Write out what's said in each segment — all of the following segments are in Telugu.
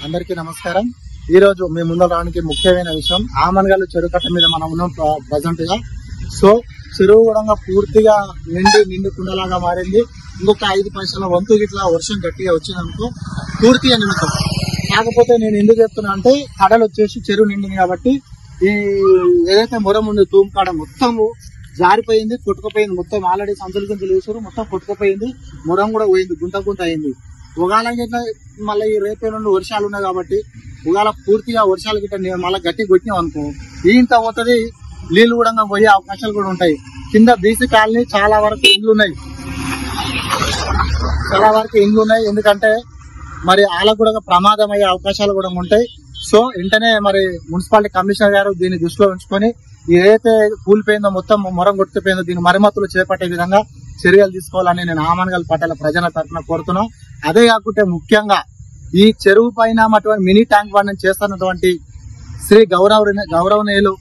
అందరికీ నమస్కారం. ఈ రోజు మీ ముందు రావడానికి ముఖ్యమైన విషయం ఆమన్గల్ చెరువు కట్ట మీద మనం ఉన్నాం ప్రజెంట్ గా. సో చెరువు కూడా పూర్తిగా నిండి కుండలాగా మారింది. ఇంకొక 5 పైసల వంతు ఇట్లా వర్షం గట్టిగా వచ్చిందనుకో పూర్తిగా నిండుతాం. కాకపోతే నేను ఎందుకు చెప్తున్నా అంటే కడలు వచ్చేసి చెరువు నిండింది కాబట్టి ఈ ఏదైతే మొరం ఉంది తూము కాడ మొత్తము జారిపోయింది, కొట్టుకుపోయింది. మొత్తం ఆల్రెడీ సంచులు వేసారు, మొత్తం కొట్టుకుపోయింది. మొరం కూడా పోయింది, గుంత అయింది. ఉగాలకి ఇట్లా మళ్ళీ ఈ రేపే నుండి వర్షాలు ఉన్నాయి కాబట్టి ఉగాల పూర్తిగా వర్షాలు గిట్ట మళ్ళీ గట్టి కొట్టినాం అనుకో ఇంత పోతుంది, నీళ్లు కూడా పోయే అవకాశాలు కూడా ఉంటాయి. కింద బీసీ కాలనీ చాలా వరకు ఇండ్లు ఉన్నాయి. ఎందుకంటే మరి వాళ్ళకు కూడా ప్రమాదం అయ్యే అవకాశాలు కూడా ఉంటాయి. సో వెంటనే మరి మున్సిపాలిటీ కమిషనర్ గారు దీన్ని దృష్టిలో ఉంచుకొని ఏదైతే కూలిపోయిందో మొత్తం మొరం కొట్టుకుపోయిందో దీని మరమ్మతులు చేపట్టే విధంగా చర్యలు తీసుకోవాలని నేను ఆమన్గల్ పట్టణ ప్రజల తరఫున కోరుతున్నాం. అదే కాకుంటే ముఖ్యంగా ఈ చెరువు పైన మినీ ట్యాంక్ బండ్ చేస్తున్నటువంటి శ్రీ గౌరవనీయులు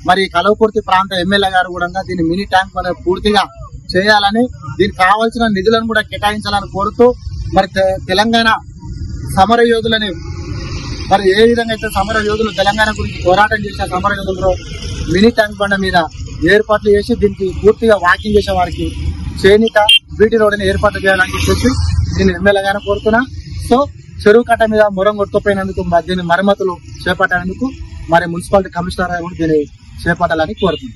మరి కలవకుర్తి ప్రాంత ఎమ్మెల్యే గారు కూడా దీన్ని మినీ ట్యాంక్ బండ్ పూర్తిగా చేయాలని, దీనికి కావాల్సిన నిధులను కూడా కేటాయించాలని కోరుతూ మరి తెలంగాణ సమర యోధులని మరి ఏ విధంగా అయితే సమర యోధులు తెలంగాణ గురించి పోరాటం చేసిన సమర యోధులు మినీ ట్యాంక్ బండ్ మీద ఏర్పాట్లు చేసి దీనికి పూర్తిగా వాకింగ్ చేసే వారికి చేనిక బీటీ రోడ్ని ఏర్పాటు చేయాలని చెప్పి దీన్ని ఎమ్మెల్యే గారిని కోరుతున్నా. సో చెరువు కట్ట మీద మొరం కొట్టుకుపోయినందుకు దీని మరమ్మతులు చేపట్టేందుకు మరి మున్సిపాలిటీ కమిషనర్ దీన్ని చేపట్టాలని కోరుతున్నాం.